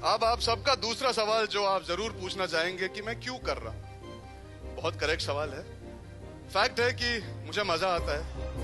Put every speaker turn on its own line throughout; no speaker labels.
अब आप सबका दूसरा सवाल जो आप जरूर पूछना चाहेंगे कि मैं क्यों कर रहा हूं। बहुत करेक्ट सवाल है। फैक्ट है कि मुझे मजा आता है।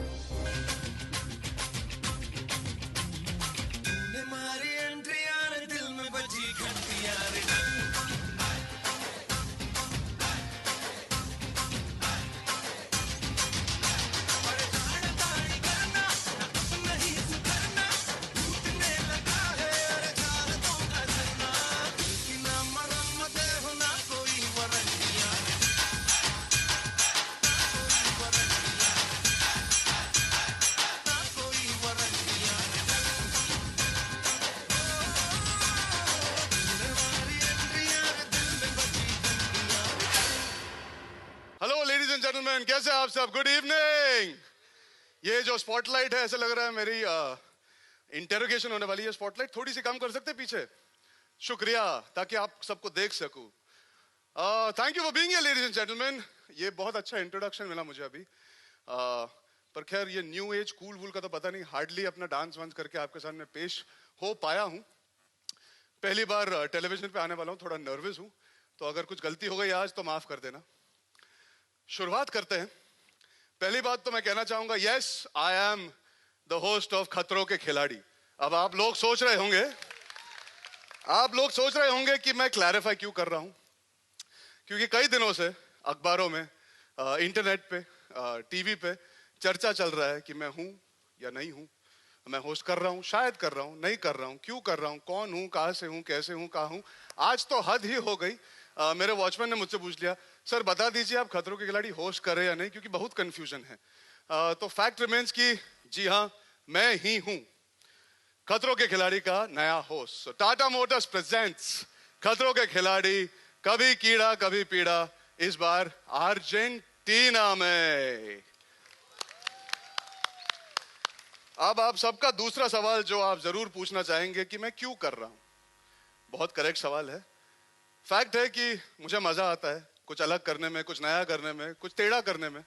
हेलो लेडीज एंड जेंटलमैन, कैसे आप सब? Good evening. ये जो स्पॉटलाइट है, ऐसा लग रहा है मेरी इंटेरोगेशन होने वाली है। स्पॉटलाइट थोड़ी सी कम कर सकते पीछे? शुक्रिया, ताकि आप सबको देख सकूं। Thank you for being here ladies and gentleman. ये बहुत अच्छा इंट्रोडक्शन मिला मुझे अभी। पर खैर, ये न्यू एज कूल वूल का तो पता नहीं, हार्डली अपना डांस वांस करके आपके सामने पेश हो पाया हूं। पहली बार टेलीविजन पे आने वाला हूं, थोड़ा नर्वस हूं, तो अगर कुछ गलती हो गई आज तो माफ कर देना। शुरुआत करते हैं। पहली बात तो मैं कहना चाहूंगा, yes I am the host of Khatron Ke खिलाड़ी। अब आप लोग सोच रहे होंगे कि मैं क्लैरिफाई क्यों कर रहा हूं। क्योंकि कई दिनों से अखबारों में, इंटरनेट पे, टीवी पे चर्चा चल रहा है कि मैं हूं या नहीं हूं, मैं होस्ट कर रहा हूं, शायद कर रहा हूं, नहीं कर रहा हूं, क्यों कर रहा हूं, कौन हूं, कहां से हूं, कैसे हूं, कहां हूं। आज तो हद ही हो गई। मेरे वॉचमैन ने मुझसे पूछ लिया, सर बता दीजिए आप खतरों के खिलाड़ी होस्ट कर रहे हैं या नहीं, क्योंकि बहुत कंफ्यूजन है। तो फैक्ट रिमेन्स की जी हां, मैं ही हूं खतरों के खिलाड़ी का नया होस्ट। टाटा मोटर्स प्रेजेंट्स खतरों के खिलाड़ी, कभी कीड़ा कभी पीड़ा, इस बार अर्जेंटीना में। अब आप सबका दूसरा सवाल जो आप जरूर पूछना चाहेंगे कि मैं क्यों कर रहा हूं। बहुत करेक्ट सवाल है। फैक्ट है कि मुझे मजा आता है कुछ अलग करने में, कुछ नया करने में, कुछ टेढ़ा करने में।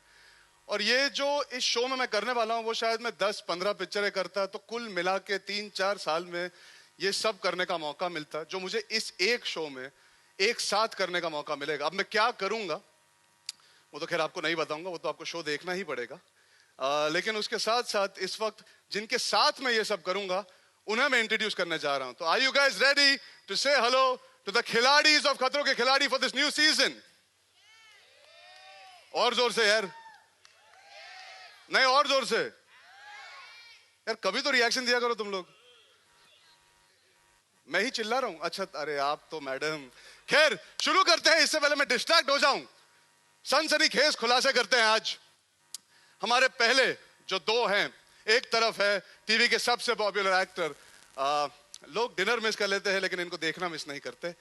और ये जो इस शो में मैं करने वाला हूं, वो शायद मैं 10-15 पिक्चरें करता तो कुल मिला के 3-4 साल में ये सब करने का मौका मिलता, जो मुझे इस एक शो में एक साथ करने का मौका मिलेगा। अब मैं क्या करूंगा वो तो खैर आपको नहीं बताऊंगा, वो तो आपको शो देखना ही पड़ेगा। लेकिन उसके साथ साथ इस वक्त जिनके साथ मैं ये सब करूंगा उन्हें मैं इंट्रोड्यूस करने जा रहा हूं। तो are you guys ready to say hello to the खिलाड़ीज ऑफ खतरों के खिलाड़ी फॉर दिस न्यू सीजन? और जोर से यार, नहीं और जोर से यार, कभी तो रिएक्शन दिया करो तुम लोग। मैं ही चिल्ला रहा हूं? अच्छा, अरे आप तो मैडम। खैर शुरू करते हैं। इससे पहले मैं डिस्ट्रैक्ट हो जाऊं, सनसनीखेज खुलासे करते हैं आज। हमारे पहले जो दो हैं, एक तरफ है टीवी के सबसे पॉपुलर एक्टर, लोग डिनर मिस कर लेते हैं लेकिन इनको देखना मिस नहीं करते।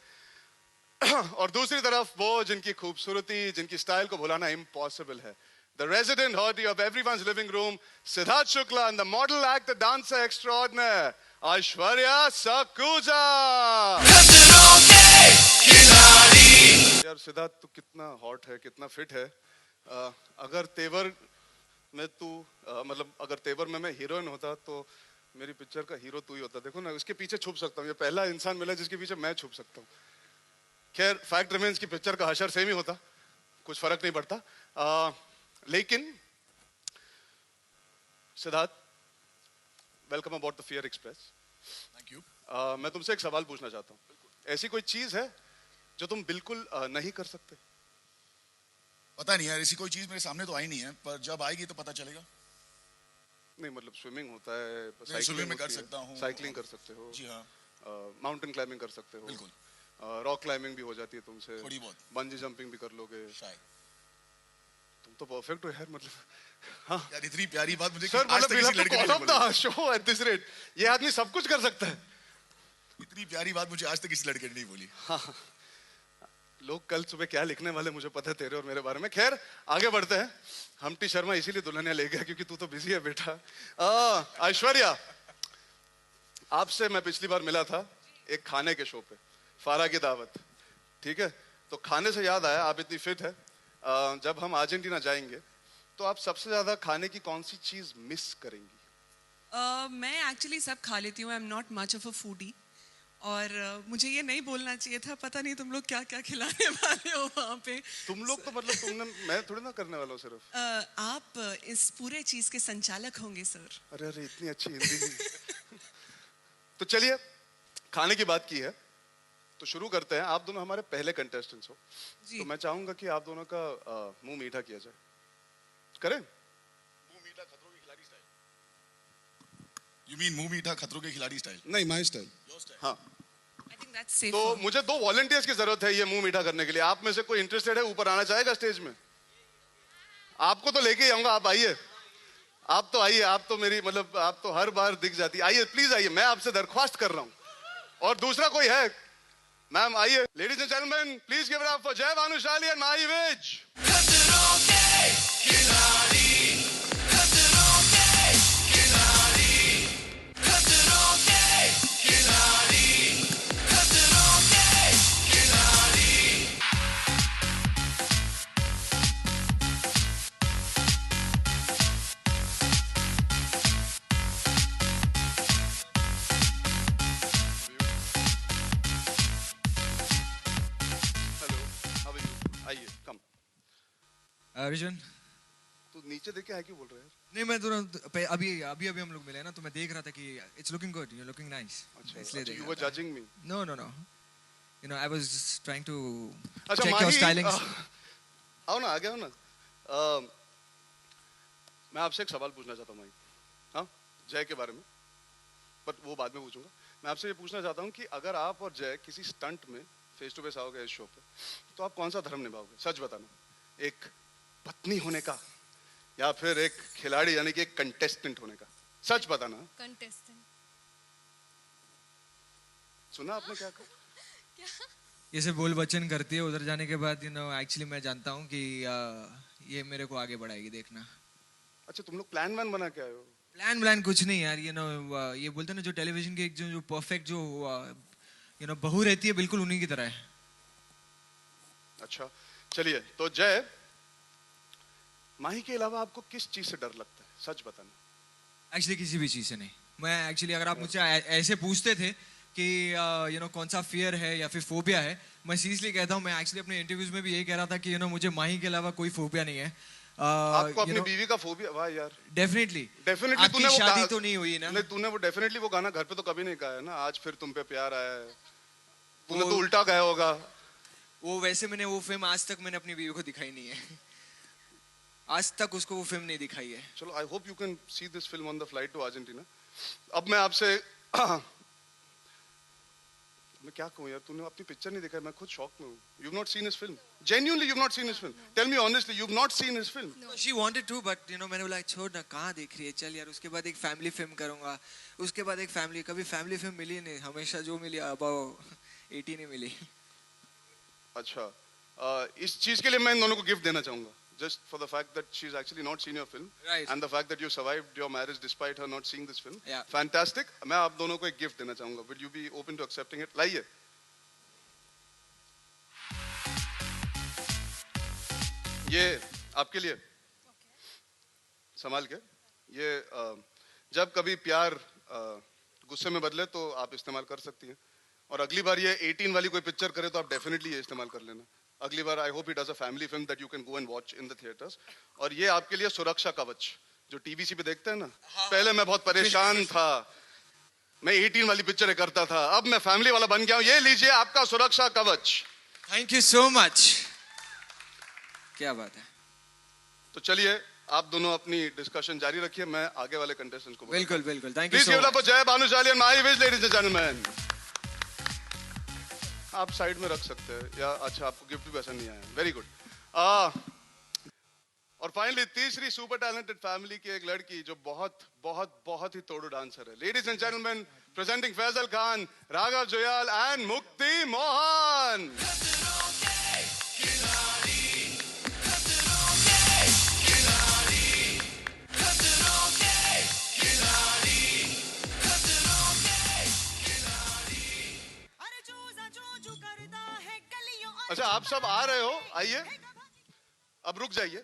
और दूसरी तरफ वो जिनकी खूबसूरती, जिनकी स्टाइल को भुलाना इम्पॉसिबल है, the resident hottie of everyone's living room, Siddharth Shukla, and the model actor dancer extraordinaire, Aishwarya Sakuja. यार सिद्धार्थ, तू कितना हॉट है, कितना फिट है। अगर तेवर में तू मतलब अगर तेवर में मैं हीरोइन होता तो मेरी पिक्चर का हीरो तू ही होता। देखो ना, उसके पीछे छुप सकता हूँ। ये पहला इंसान मिला जिसके पीछे मैं छुप सकता हूँ। खैर फैक्ट रिमेन्स की पिक्चर का हशर सेम ही होता, कुछ फर्क नहीं पड़ता। लेकिन Siddharth, welcome about the fear express.
Thank you.
मैं तुमसे एक सवाल पूछना चाहता हूँ। ऐसी कोई चीज है जो तुम बिल्कुल नहीं कर सकते?
पता नहीं यार, ऐसी कोई चीज मेरे सामने तो आई नहीं है, पर जब आएगी तो पता चलेगा।
नहीं मतलब स्विमिंग होता है,
स्विमिंग में कर सकता हूँ,
साइकिलिंग कर सकते हो।
जी हाँ।
माउंटेन क्लाइंबिंग कर सकते हो।
बिल्कुल।
रॉक क्लाइंबिंग भी हो जाती है तुमसे,
थोड़ी बहुत।
बंजी जंपिंग भी कर लोगे
शायद।
तुम तो परफेक्ट हो यार, मतलब। हाँ
यार इतनी प्यारी बात मुझे
सर,
आज तक किसी लड़के ने नहीं बोली।
शो एट दिस रेट, ये आदमी सब कुछ कर सकता है।
इतनी प्यारी बात मुझे आज तक किसी लड़के ने नहीं बोली।
हाँ, लोग कल सुबह क्या लिखने वाले मुझे पता है तेरे और मेरे बारे में। खैर आगे बढ़ते हैं। हम्टी शर्मा इसीलिए दुल्हनिया ले गया क्योंकि तू तो बिजी है बेटा। ऐश्वर्या, आपसे मैं पिछली बार मिला था एक खाने के शो पे, फारा की दावत, ठीक है? तो खाने से याद आया, आप इतनी फिट है, जब हम अर्जेंटीना जाएंगे तो आप सबसे ज्यादा खाने की कौन सी चीज मिस करेंगी?
मैं एक्चुअली सब खा लेती हूँ। आई am not much of a foodie. और मुझे ये नहीं बोलना चाहिए था, पता नहीं तुम लोग क्या क्या खिलाने वाले हो वहाँ पे।
तुम लोग तो मतलब तुमने, मैं थोड़ी ना करने वाला हूँ सिर्फ।
आप इस पूरे चीज के संचालक होंगे सर।
अरे अरे इतनी अच्छी हिंदी। तो चलिए, खाने की बात की है तो शुरू करते हैं। आप दोनों हमारे पहले कंटेस्टेंट्स हो, तो मैं चाहूंगा कि आप दोनों का मुंह मीठा किया जाए। करें?
मुंह मीठा खतरों के खिलाड़ी स्टाइल। You mean मुंह मीठा खतरों के खिलाड़ी स्टाइल?
नहीं, माय स्टाइल।
Your style.
हाँ।
I think that's safer.
तो मुझे 2 वॉलंटियर्स की जरूरत है ये मुंह मीठा करने के लिए। आप में से कोई इंटरेस्टेड है, ऊपर आना चाहेगा स्टेज में? आपको तो लेके ही आऊंगा, आप आइए। आप तो आइए, आप तो मेरी मतलब आप तो हर बार दिख जाती है। आइए प्लीज आइए, मैं आपसे दरख्वास्त कर रहा हूं। और दूसरा कोई है? मैम आइए। Ladies and gentleman, please give it up for Jay Bhanushali and Mahi Vij. आइए, कम।
अर्जुन,
तू नीचे देख के है क्यों बोल रहा है?
नहीं मैं तुरंत अभी अभी अभी हम लोग मिले ना, तो मैं देख रहा था कि it's looking good, you looking nice, इसलिए देख
यू
रहा
वर
था।
Judging me.
No no no, you know I was just trying to
अच्छा
चेक योर स्टाइलिंग।
आओ ना, आ गया हो ना। मैं आपसे एक सवाल पूछना चाहता हूँ माही। हाँ, जय के बारे में, बट वो बाद में पूछूंगा। मैं आपसे ये पूछना चाहता हूँ कि अगर आप और जय किसी स्टंट में फेस टू फेस आओगे इस शो पे, तो आप कौन सा धर्म निभाओगे? सच बताना। एक पत्नी होने का या फिर एक खिलाड़ी यानी कि एक कंटेस्टेंट होने का? सच बताना।
कंटेस्टेंट।
सुना आपने क्या कहा?
ये सब बोल बच्चन करती है, उधर जाने के बाद यू नो एक्चुअली मैं जानता हूँ कि ये मेरे को आगे बढ़ाएगी, देखना।
अच्छा, तुम लोग प्लान वैन बना के आए हो?
प्लान कुछ नहीं यार, यू नो ये बोलते हैं ना जो टेलीविजन की एक जो परफेक्ट जो यू नो बहू रहती है, बिल्कुल उन्हीं की तरह है।
अच्छा चलिए, तो जय, माही के अलावा आपको किस चीज से डर लगता है? सच बताना।
एक्चुअली किसी भी चीज से नहीं। मैं एक्चुअली अगर आप मुझसे ऐसे पूछते थे कि यू नो कौन सा फियर है या फिर फोबिया है, मैं सीरियसली कहता हूँ, मैं एक्चुअली अपने इंटरव्यूज में भी यही कह रहा था कि यू नो मुझे माही के अलावा कोई फोबिया नहीं है।
आपको अपनी बीवी का फोबिया? वाह यार।
डेफिनेटली
तूने वो
शादी तो नहीं हुई ना?
नहीं, तूने वो डेफिनेटली वो गाना घर पे तो कभी नहीं गाया ना। आज फिर तुम पे प्यार आया है, तूने तो उल्टा गाया होगा
वो। वैसे मैंने वो फिल्म आज तक मैंने अपनी बीवी को दिखाई नहीं है। आज तक उसको वो फिल्म नहीं दिखाई है।
चलो, I hope you can see this film on the flight to Argentina. अब मैं आपसे मैं क्या कहूँ यार, तूने अपनी पिक्चर नहीं देखा है, मैं खुद शॉक में हूँ। You've not seen his film? Genuinely, you've not seen his film? Tell me honestly, you've not seen his film?
She wanted to, but you know मैंने बोला छोड़ ना, कहाँ देख रही है, चल यार। उसके बाद एक फैमिली फिल्म करूँगा, उसके बाद एक फैमिली, कभी फैमिली फिल्म मिली नहीं। हमेशा जो मिली अबाव 18 ही मिली।
अच्छा, इस चीज के लिए मैं इन दोनों को गिफ्ट देना चाहूंगा, just for the fact that she's actually not seen your film,
Right.
and the fact that you survived your marriage despite her not seeing this film.
Yeah.
Fantastic. मैं आप दोनों को एक गिफ्ट देना चाहूंगा. Will you be open to accepting it? लाइए. ये आपके लिए. संभाल के. ये जब कभी प्यार गुस्से में बदले तो आप इस्तेमाल कर सकती हैं. और अगली बार ये 18 वाली कोई पिक्चर करे तो आप डेफिनेटली ये इस्तेमाल कर लेना. अगली बार I hope it does a family film that you can go and watch in the theatres. और ये आपके लिए सुरक्षा कवच, जो टीवीसी पे देखते हैं ना. पहले मैं बहुत परेशान था, मैं 18 वाली पिक्चर करता था, अब मैं फैमिली वाला बन गया हूं. ये लीजिए आपका सुरक्षा कवच.
Thank you so much. क्या बात है.
तो चलिए आप दोनों अपनी डिस्कशन जारी रखिए, मैं आगे वाले कंटेस्टेंट्स को
बिल्कुल बिल्कुल. Thank you
please
so
give it up
much.
For Jay Bhanushali and Mahi Vij. Ladies and gentleman, आप साइड में रख सकते हैं या अच्छा आपको गिफ्ट भी पसंद नहीं आया. Very good. और फाइनली तीसरी सुपर टैलेंटेड फैमिली की एक लड़की जो बहुत बहुत बहुत ही तोड़ू डांसर है. Ladies and gentleman, presenting Faisal Khan, Raghav Juyal and Mukti Mohan. अच्छा आप सब आ रहे हो, आइए. अब रुक जाइए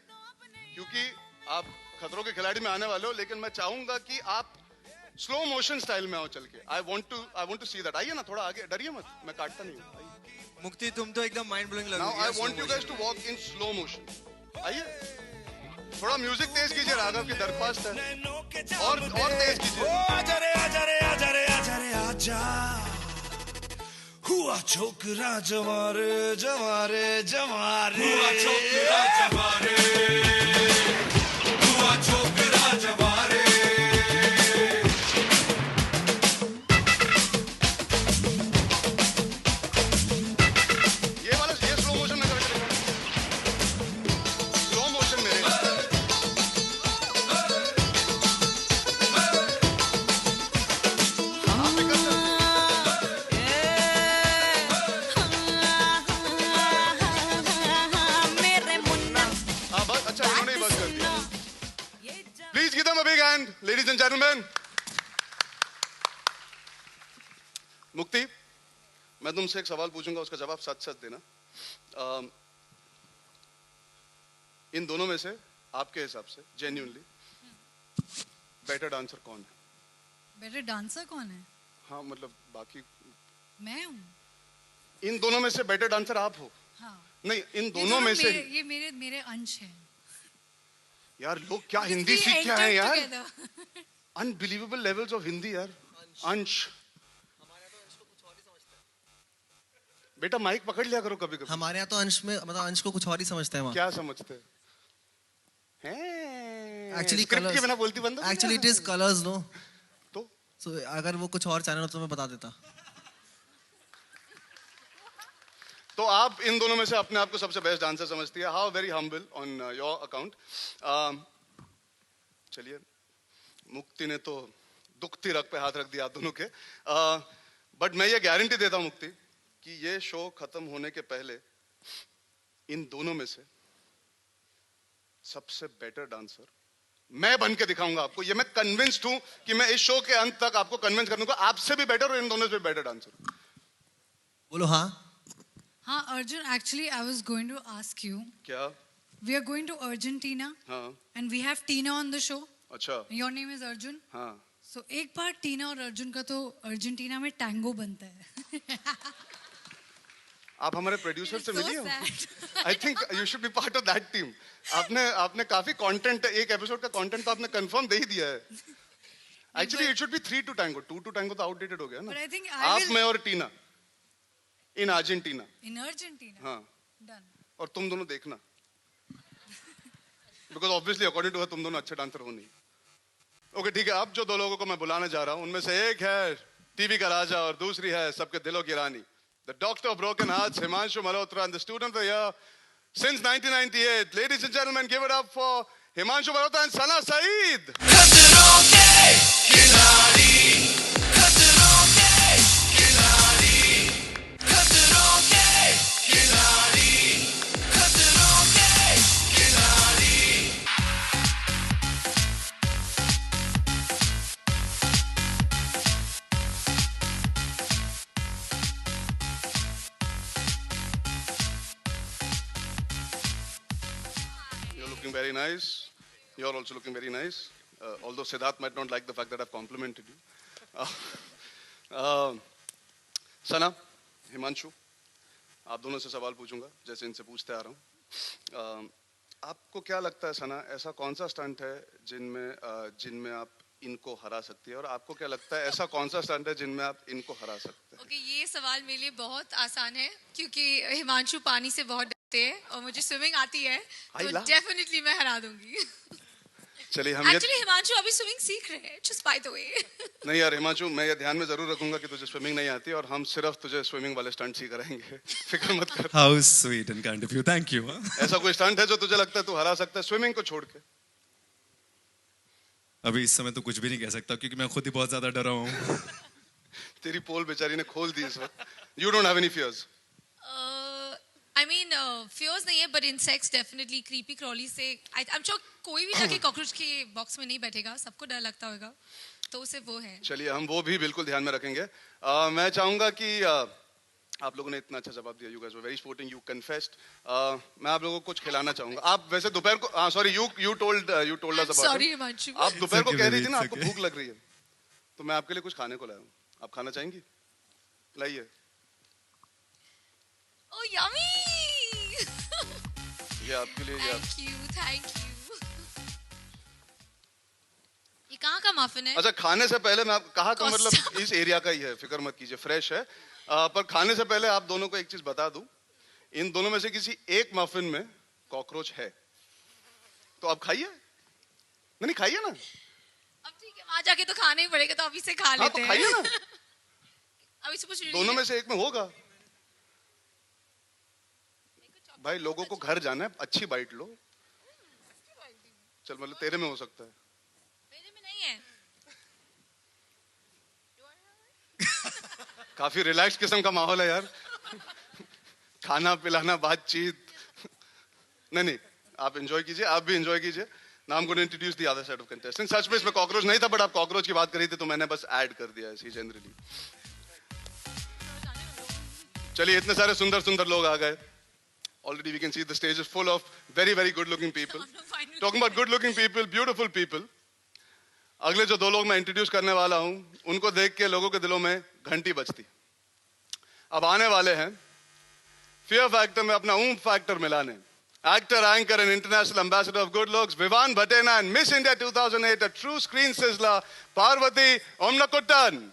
क्योंकि आप खतरों के खिलाड़ी में आने वाले हो, लेकिन मैं चाहूंगा कि आप स्लो मोशन स्टाइल में आओ चल के. I want to see that. आइए ना थोड़ा आगे, डरिए मत, मैं काटता नहीं हूँ.
मुक्ति तुम तो एकदम माइंड ब्लोइंग लग
Now
रही
I
है
want you guys to walk in slow motion. आइए. थोड़ा म्यूजिक तेज कीजिए, राघव की दरख्वास्त है. और तेज कीजिए.
आजा रे आजा रे आजा रे आजा रे आजा हुआ छोकरा जवारे जवारे जवारे हुआ छोकरा जवारे हुआ छोकरा जवारे
ये स्लो मोशन में करके स्लो मोशन में. अच्छा इन्होंने ही बस कर दिया. Please give them a big hand, ladies and gentlemen. मुक्ति, मैं तुमसे एक सवाल पूछूंगा, उसका जवाब सच सच देना. इन दोनों में से आपके हिसाब से जेन्युइनली बेटर डांसर कौन है?
बेटर डांसर कौन है?
हाँ मतलब बाकी
मैं हूँ.
इन दोनों में से बेटर डांसर आप हो?
हाँ.
नहीं, इन दोनों में से
ये मेरे अंश हैं.
यार लोग क्या हिंदी सीख के आए यार. अनबिलीवेबल लेवल्स ऑफ हिंदी यार. अंश. बेटा माइक पकड़ लिया करो कभी कभी.
हमारे यहाँ तो अंश में मतलब अंश को कुछ और ही समझते हैं वहाँ.
क्या समझते हैं?
एक्चुअली
स्क्रिप्ट के बिना बोलती बंद.
Actually it is Colors no.
तो
सो अगर वो कुछ और चैनल हो तो मैं बता देता.
तो आप इन दोनों में से अपने आप को सबसे बेस्ट डांसर समझती है. How very humble on your account. चलिए, मुक्ति ने तो दुखती रग पे हाथ रख दिया आप दोनों के. बट मैं ये गारंटी देता हूं मुक्ति कि ये शो खत्म होने के पहले इन दोनों में से सबसे बेटर डांसर मैं बन के दिखाऊंगा आपको. ये मैं कन्विंस्ड हूं कि मैं इस शो के अंत तक आपको कन्विंस कर दूंगा. आपसे भी बेटर और इन दोनों से भी बेटर डांसर.
बोलो हाँ.
हाँ Arjun, actually I was going to ask you.
क्या?
We are going to Argentina
हाँ.
And we have Tina on the show.
अच्छा.
Your name is Arjun.
हाँ.
सो एक बार टीना और अर्जुन का तो अर्जेंटीना में टैंगो बनता है.
आप हमारे प्रोड्यूसर से
So
मिली हो?
sad.
I think you should be part of that team. आपने काफी कंटेंट, एक एपिसोड का कंटेंट तो आपने कंफर्म दे ही दिया है. Actually it should be 3 to tango. 2 to tango तो आउटडेटेड हो गया ना.
But I think
आप मैं और Tina in Argentina.
In Argentina.
हाँ.
डन.
और तुम दोनों देखना, because obviously according to her तुम दोनों अच्छे डांसर हो नहीं. ओके ठीक है. अब जो दो लोगों को मैं बुलाने जा रहा हूं उनमें से एक है टीवी का राजा और दूसरी है सबके दिलों की रानी. The doctor of broken hearts, Himanshu Malhotra, and the student of the year since 1998. Ladies and gentlemen, give it up for Himanshu Malhotra and Sana Saeed.
खतरों के खिलाड़ी खतरों के खिलाड़ी खतरों के खिलाड़ी खतरों के खिलाड़ी.
You're looking very nice. You're also looking very nice. Although Siddharth might not like the fact that I've complimented you. Sana, Himanshu, आप दोनों से सवाल पूछूंगा जैसे इनसे पूछते आ रहा हूँ. आपको क्या लगता है सना, ऐसा कौन सा स्टंट है जिनमें आप इनको हरा सकती है, और आपको क्या लगता है ऐसा कौन सा स्टंट है जिनमें आप इनको हरा सकते हैं?
ओके, ये सवाल मेरे लिए बहुत आसान है क्योंकि हिमांशु पानी से बहुत डरते हैं और मुझे स्विमिंग आती है, तो डेफिनेटली मैं हरा दूंगी.
चलिए हम
एक्चुअली हिमांशु अभी स्विमिंग सीख रहे हैं, जस्ट बाय द वे.
नहीं यार हिमांशु, मैं ये ध्यान में जरूर रखूंगा कि तुझे स्विमिंग नहीं आती और हम सिर्फ तुझे स्विमिंग वाले स्टंट ही कराएंगे. फिक्र मत कर.
How sweet and kind of you. Thank you.
ऐसा कोई स्टंट है जो तुझे लगता है तू हरा सकता है स्विमिंग को छोड़ के?
अभी इस समय तो कुछ भी नहीं कह सकता क्योंकि मैं खुद ही बहुत ज्यादा डरा हूँ.
तेरी पोल बेचारी ने खोल दी इस वक्त. You don't have any fears?
I mean fears नहीं है, but insects definitely, creepy crawly से आई एम श्योर कोई भी जाके कॉकरोच के बॉक्स में नहीं बैठेगा, सबको डर लगता होगा, तो उसे वो है.
चलिए हम वो भी बिल्कुल ध्यान में रखेंगे. मैं चाहूंगा कि आप लोगों ने इतना अच्छा जवाब दिया. You guys were very sporting, you confessed. मैं आप लोगों को कुछ खिलाना चाहूंगा. आप वैसे दोपहर को sorry you told us about.
Sorry Himanshu.
आप दोपहर को
okay,
कह रही थी ना
it's
आपको
okay.
भूख लग रही है, तो मैं आपके लिए कुछ खाने को लाया हूँ, आप खाना चाहेंगी? लाइए।
Oh, yummy!
ये आपके लिए, ये
Thank you, thank you. ये कहाँ का मफिन है?
अच्छा, खाने से पहले मैं आप कहाँ का
Costa.
मतलब इस एरिया का ही है, फिक्र मत कीजिए, फ्रेश है। पर खाने से पहले आप दोनों को एक चीज बता दूं, इन दोनों में से किसी एक मफिन में कॉकरोच है, तो आप खाइए। नहीं खाइए ना।
अब ठीक है, वहां जाके तो खाना ही पड़ेगा, तो अभी से खा
हाँ
लेते
तो
हैं।
खाइए ना।
अभी से कुछ
दोनों में से एक में होगा। भाई लोगों को घर जाना है, अच्छी बाइट लो। चल मतलब तेरे में हो सकता है।
मेरे में नहीं है।
काफी रिलैक्स किस्म का माहौल है यार। खाना पिलाना, बातचीत। नहीं, आप एंजॉय कीजिए, आप भी एंजॉय कीजिए। Now I'm going to introduce the other set of contestants. सच में इसमें कॉकरोच नहीं था, बट आप कॉकरोच की बात करी थी तो मैंने बस ऐड कर दिया ऐसे जनरली। चलिए, इतने सारे सुंदर सुंदर लोग आ गए। Already we can see the stage is full of very very good looking people. Talking about good looking people, beautiful people. अगले जो दो लोग मैं इंट्रोड्यूस करने वाला हूं, उनको देख के लोगों के दिलों में घंटी बजती। अब आने वाले हैं फियर फैक्टर में अपना ऊंट फैक्टर मिलाने। Actor, anchor and international ambassador of good looks Vivan Bhatena and miss India 2008 a true screen sizzler Parvathy Omanakuttan.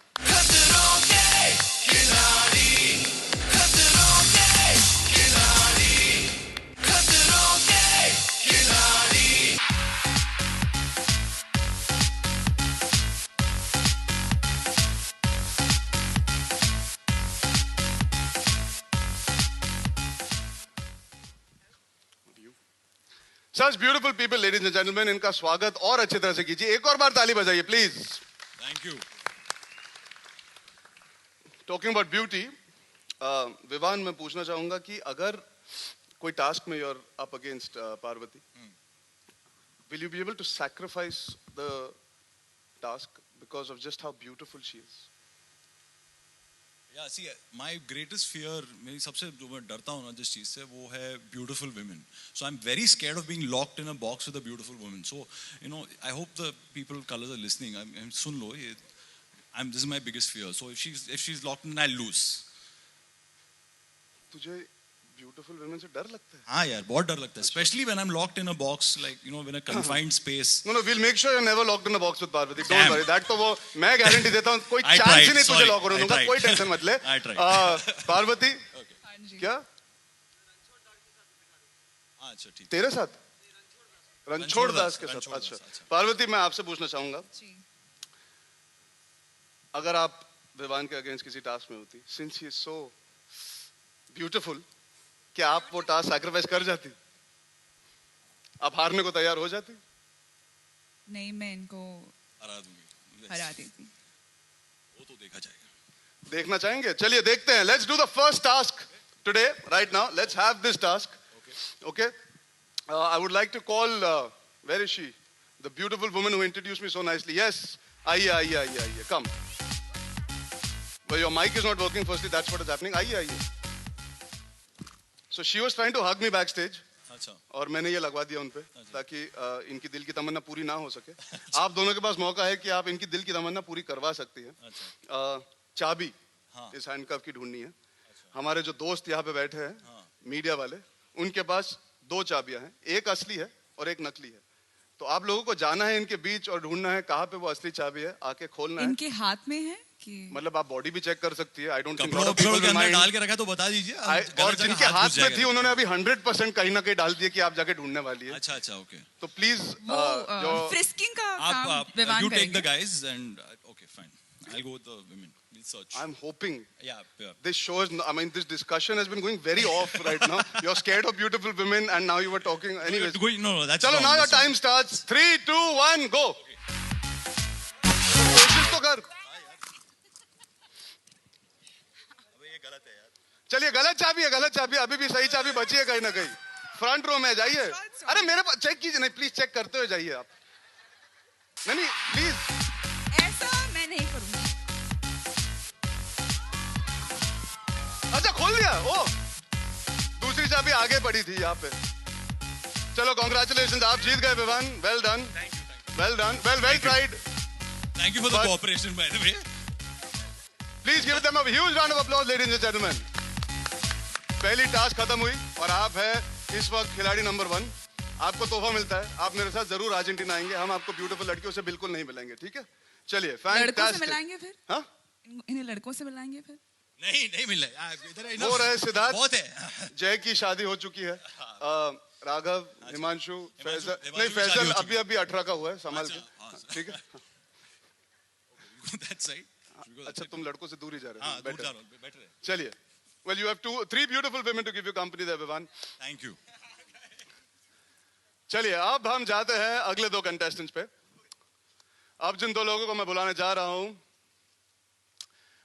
Such beautiful people, ladies and gentlemen, इनका स्वागत और अच्छी तरह से कीजिए। एक और बार ताली बजाइए please.
Thank you.
Talking about beauty, Vivan मैं पूछना चाहूंगा कि अगर कोई टास्क में you're up against Parvati, will you be able to sacrifice the task because of just how beautiful she is?
Yeah, see, my greatest fear, मेरी सबसे जो मैं डरता हूँ ना जिस चीज से, वो है beautiful women. So I'm very scared of being locked in a box with a beautiful woman. So you know, I hope the people colors are listening. I'm सुन लो ये, this is my biggest fear. So if she's locked in, I'll lose.
तुझे beautiful women से डर लगता है?
हाँ यार, बहुत डर लगता है, especially when I'm locked in a box, like you know, when a confined space.
No, we'll make sure you're never locked in a box with Parvati. Don't
Damn.
worry. That तो वो मैं गारंटी देता हूँ, कोई
I
chance
tried,
ही नहीं तुझे
sorry.
Lock होने
I
दूंगा,
tried.
कोई टेंशन मत ले।
I tried.
पार्वती, क्या?
हाँ, अच्छा ठीक।
तेरे साथ? रणछोड़ दास के
रणछोड़
साथ।
दास,
अच्छा,
अच्छा।
पार्वती मैं आपसे पूछना चाहूंगा, अगर आप विवान के अगेंस्ट किसी टास्क में होती, since she is so beautiful, क्या आप वो टास्क सैक्रिफाइस कर जाती? आप हारने को तैयार हो जाती?
नहीं, मैं इनको
हरा दूंगी।
हरा देती।
वो तो देखा जाएगा।
देखना चाहेंगे? चलिए देखते हैं। Let's do the first task today, right now. Let's have this task. Okay. I would like to call. Where is she? The beautiful woman who introduced me so nicely. Yes. आइए. Come. Well, your mic is not working. Firstly, that's what is happening. आइए. So she was trying to hug me backstage.
अच्छा।
और मैंने ये लगवा दिया उनपे ताकि इनकी दिल की तमन्ना पूरी ना हो सके। आप दोनों के पास मौका है कि आप इनकी दिल की तमन्ना पूरी करवा सकती हैं।
अच्छा।
चाबी
हाँ।
इस हैंडकफ की ढूंढनी है। हमारे जो दोस्त यहाँ पे बैठे हैं, मीडिया वाले, उनके पास दो चाबियां हैं, एक असली है और एक नकली है। तो आप लोगों को जाना है इनके बीच और ढूंढना है कहाँ पे वो असली चाबी है, आके खोलना है।
इनके हाथ में है कि
मतलब आप बॉडी भी चेक कर सकती है। आई डोंट थिंक
कपड़ों के अंदर डाल के रखा है तो बता दीजिए।
और जिनके हाथ में थी उन्होंने अभी 100% कहीं ना कहीं डाल दिया कि आप जाके ढूंढने वाली है।
अच्छा, ओके।
तो प्लीज
वो फ्रिस्किंग का काम विवान
you take
करेंगे।
the guys and okay, fine. I'll go with the women. We'll search.
I'm hoping
Yeah.
this shows, I mean, this discussion has been going very off right now. You're scared of beautiful women and now you were talking. Anyways.
No, that's
Chalo,
wrong,
now your
that's wrong.
time starts. 3, 2, 1, go. कोशिश तो कर। चलिए, गलत चाबी, अभी भी सही चाबी बची है कहीं ना कहीं। फ्रंट रो में जाइए। अरे मेरे पास चेक कीजिए, नहीं प्लीज चेक करते हुए जाइए आप। नहीं प्लीज।
ऐसा मैं नहीं करूंगी।
अच्छा खोल दिया। ओ दूसरी चाबी आगे पड़ी थी यहाँ पे। चलो, कॉन्ग्रेचुलेशन, आप जीत गए Vivaan. Well done, well tried.
Thank you for the
But-
cooperation, by the way.
Please give them a huge round of applause ladies and gentleman. पहली टास्क खत्म हुई और आप है इस वक्त खिलाड़ी नंबर 1। आपको तोहफा मिलता है, आप मेरे साथ जरूर अर्जेंटीना आएंगे, हम आपको ब्यूटीफुल लड़कियों से बिल्कुल नहीं मिलेंगे, ठीक है? चलिए
लड़कों से
फैंटास्टिक।
मिलाएंगे फिर?
हाँ
इन्हें लड़कों से मिलाएंगे फिर?
नहीं मिल रहा है इधर है,
हो रहा है सिद्धार्थ।
बहुत है।
जय की शादी हो चुकी है। राघव, हिमांशु, फैजल
हिमांशु
नहीं
की
फैजल
शादी हो
अभी अभी 18 का हुआ है, संभाल
अच्छा,
के।
हाँ,
ठीक है।
That's right.
अच्छा तुम लड़कों से दूर ही जा रहे
हाँ,
हो,
दूर
better।
जा रहा हूँ, better है।
चलिए well you have 3 beautiful women to give you company there Vivan।
Thank you.
चलिए अब हम जाते हैं अगले 2 कंटेस्टेंट्स पे। अब जिन 2 लोगों को मैं बुलाने जा रहा हूं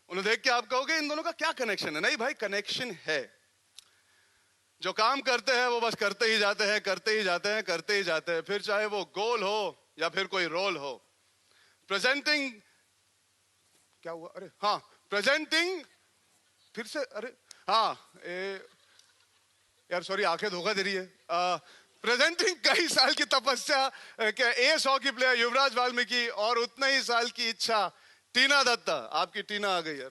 उन्हें देख के आप कहोगे इन दोनों का क्या कनेक्शन है? नहीं भाई, कनेक्शन है। जो काम करते हैं वो बस करते ही जाते हैं, करते ही जाते हैं, करते ही जाते हैं, फिर चाहे वो गोल हो या फिर कोई रोल हो। प्रेजेंटिंग क्या हुआ? अरे हाँ, प्रेजेंटिंग फिर से, अरे हाँ यार सॉरी, आंखें धोखा दे रही है। प्रेजेंटिंग कई साल की तपस्या के एस हॉकी प्लेयर युवराज वाल्मीकि और उतना ही साल की इच्छा टीना दत्ता। आपकी टीना आ गई यार।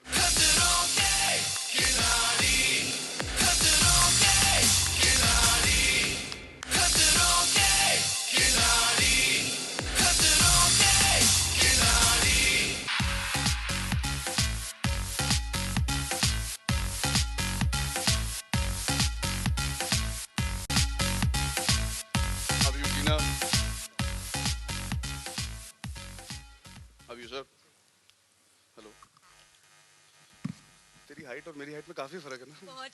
How are you, Tina? How are you, sir? Hello. तेरी हाइट और मेरी हाइट में काफी फर्क है ना।
बहुत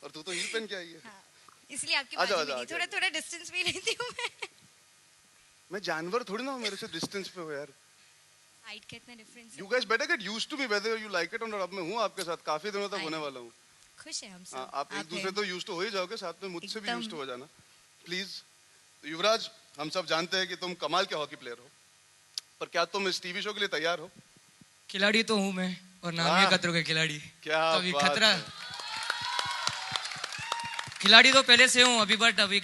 और तू तो हील पहन के आई है।
हाँ, इसलिए आपकी
आजा,
बाजू
आजा,
में
आजा,
थोड़ा
आजा।
थोड़ा डिस्टेंस भी लेती हूँ मैं।
मैं जानवर थोड़ी ना हूँ, मेरे से डिस्टेंस पे हो यार।
हाइट का इतना difference
You guys better get used to me whether you like it or not। अब मैं हूँ आपके साथ, काफी दिनों तक
I
होने
know।
वाला हूँ।
खुश है हम सब।
हाँ, आप एक दूसरे
हैं।
तो यूज तो हो ही जाओगे, साथ में मुझसे भी
एकदम।
यूज हो जाना प्लीज। युवराज, हम सब जानते हैं कि तुम कमाल के हॉकी प्लेयर हो, पर क्या तुम इस टीवी शो के लिए तैयार हो?
खिलाड़ी तो हूँ मैं, और नाम
वाह।
है खतरों के खिलाड़ी।
क्या
तो अभी
बात
खतरा
है।
खिलाड़ी तो पहले से हूँ, अभी बट अभी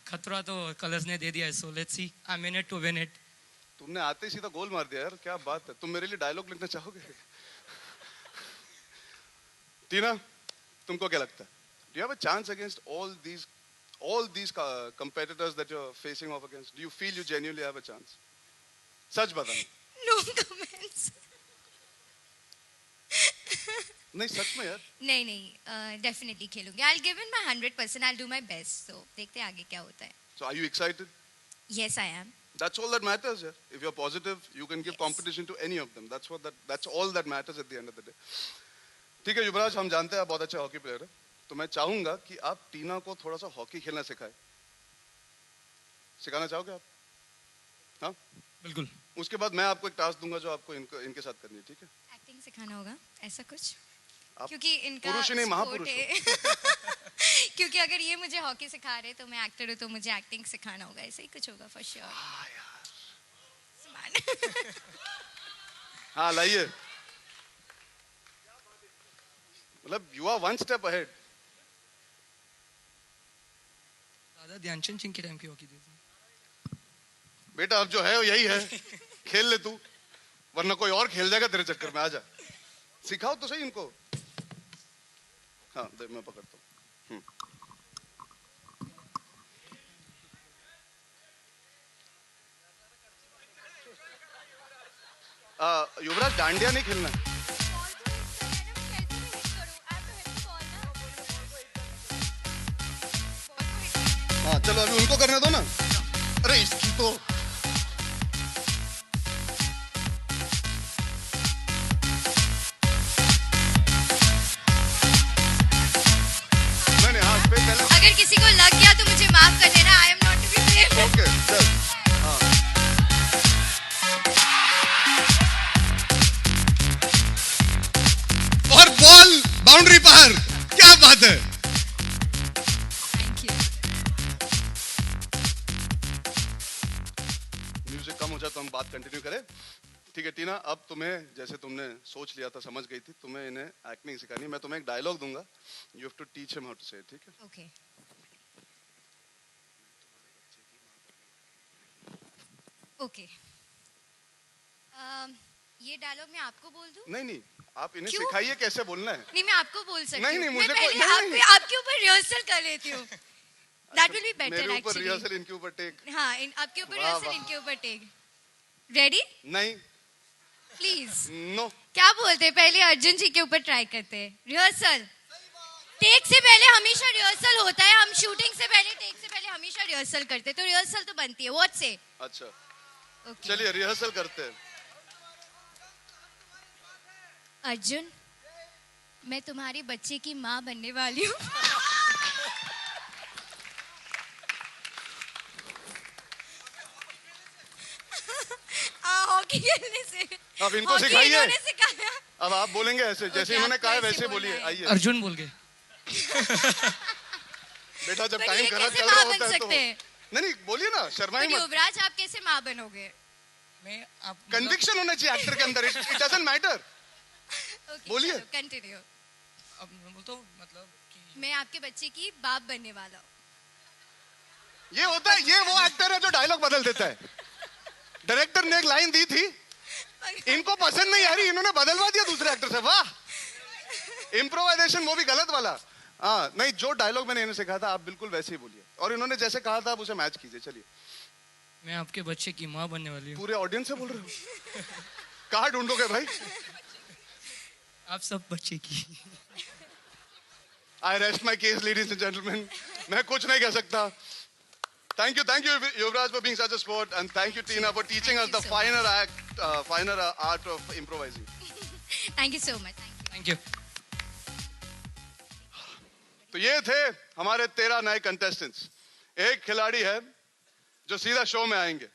खतरा तो कलर्स ने दे दिया है, so let's see, I mean it to win it.
तुमने आते ही सीधा गोल मार दिया यार, क्या बात है। तुम मेरे लिए डायलॉग लिखना चाहोगे? टीना, तुमको क्या लगता है? Do you have a chance against all these competitors that you're facing off against? Do you feel you genuinely have a chance? सच बताना।
No comments।
नहीं सच में यार।
नहीं definitely खेलूंगी। I'll give in my 100%, I'll do my best। So देखते हैं आगे क्या होता है।
So are you excited?
Yes, I am।
That's all that matters. Yeah. If you're positive, you can give
Yes।
competition to any of them. That's all that matters at the end of the day. ठीक है युवराज, हम जानते हैं आप बहुत अच्छे hockey player हैं, तो मैं चाहूंगा कि आप टीना को थोड़ा सा हॉकी खेलना सिखाएं। सिखाना चाहोगे आप? हाँ,
बिल्कुल।
उसके बाद मैं आपको एक टास्क दूंगा जो आपको इनके साथ करनी है, ठीक है?
एक्टिंग सिखाना होगा ऐसा कुछ,
आप
क्योंकि इनका
पुरुष ही नहीं,
sport
महापुरुष
है। क्योंकि अगर ये मुझे हॉकी सिखा रहे तो मैं एक्टर हूँ, तो मुझे एक्टिंग सिखाना होगा। ऐसा ही कुछ होगा फॉर श्योर।
हाँ लाइए, मतलब यू आर 1 स्टेप अहेड।
दादा ध्यानचंद सिंह के टाइम की हॉकी देखी।
बेटा अब जो है वो यही है, खेल ले तू, वरना कोई और खेल जाएगा तेरे चक्कर में। आजा, सिखाओ तो सही इनको। हाँ दे, मैं पकड़ता हूँ। युवराज डांडिया नहीं खेलना है। हाँ चलो अभी उनको करने दो ना। अरे इसकी तो मैंने हाँ पे पहले।
अगर किसी को लग गया तो मुझे माफ कर देना। I am not to be blamed.
Okay चल। हाँ और बॉल बाउंड्री पार, क्या बात है।
Thank you.
म्यूजिक कम हो जाए तो हम बात कंटिन्यू करें। ठीक है टीना, अब तुम्हें जैसे तुमने सोच लिया था, समझ गई थी, तुम्हें इन्हें एक्टिंग सिखानी है। मैं तुम्हें एक डायलॉग दूंगा, you have to teach him how to say, ठीक है?
Okay okay.
ये डायलॉग मैं आपको बोल दूं?
नहीं नहीं, आप इन्हें
क्यों?
सिखाइए कैसे बोलना है।
नहीं, मैं आपको बोल सकती हूँ।
नहीं, नहीं,
मैं
मुझे
पहले
नहीं, नहीं।
आपके ऊपर रिहर्सल कर लेती हूँ। That will be better
मेरे ऊपर
actually.
रिहर्सल, इनके ऊपर टेक।
हाँ, आपके ऊपर
वाह,
रिहर्सल,
वाह।
इनके ऊपर टेक। रेडी?
नहीं,
प्लीज।
नो।
क्या बोलते हैं, पहले अर्जुन जी के ऊपर ट्राई करते हैं रिहर्सल। टेक से पहले हमेशा रिहर्सल होता है, हम शूटिंग से पहले, टेक से पहले हमेशा रिहर्सल करते हैं, तो रिहर्सल तो बनती है। व्हाट से?
अच्छा,
Okay.
चलिए रिहर्सल करते हैं।
अर्जुन, मैं तुम्हारी बच्चे की माँ बनने वाली हूँ। हॉकी खेलने से।
अब इनको
हॉकी
सिखाइए।
इन्होंने सिखाया।
अब आप बोलेंगे ऐसे, जैसे
Okay,
इन्होंने
आपको
कहा है
ऐसे
वैसे
बोलना
बोलिए।
है।
आइए
अर्जुन बोल के।
बेटा, जब
पर
टाइम
ये
खराब
कैसे
चल रहा
माँ
होता
बन
है तो
सकते हैं?
नहीं नहीं, बोलिए ना, शर्माई
पर
मत।
युवराज, आप कैसे माँ बनोगे?
मैं आप
कन्विक्शन होना चाहिए एक्टर के अंदर। It doesn't matter. बोलिए।
कंटिन्यू।
अब मैं बोलता हूँ मतलब कि
मैं आपके बच्चे की बाप बनने वाला हूँ।
ये होता है, ये वो एक्टर है जो डायलॉग बदल देता है। डायरेक्टर ने एक लाइन दी थी, इनको पसंद नहीं आ रही, इन्होंने बदलवा दिया दूसरे एक्टर से। वाह, इम्प्रोवाइजेशन, वो भी गलत वाला। हाँ, नहीं, जो डायलॉग मैंने इन्हें सिखाया था आप बिल्कुल वैसे ही बोलिए, और इन्होंने जैसे कहा था आप उसे मैच कीजिए। चलिए।
मैं आपके बच्चे की माँ बनने वाली हूँ।
पूरे ऑडियंस से बोल रहे हो? कहाँ ढूंढोगे भाई?
आप सब बच्चे की।
I rest my case, ladies and gentlemen. मैं कुछ नहीं कह सकता. Thank you, Yuvraj, for being such a sport, and thank you, Tina, for teaching us the finer art of improvising.
Thank you so much.
Thank you.
तो ये थे हमारे 13 नए कंटेस्टेंट्स। एक खिलाड़ी है जो सीधा शो में आएंगे,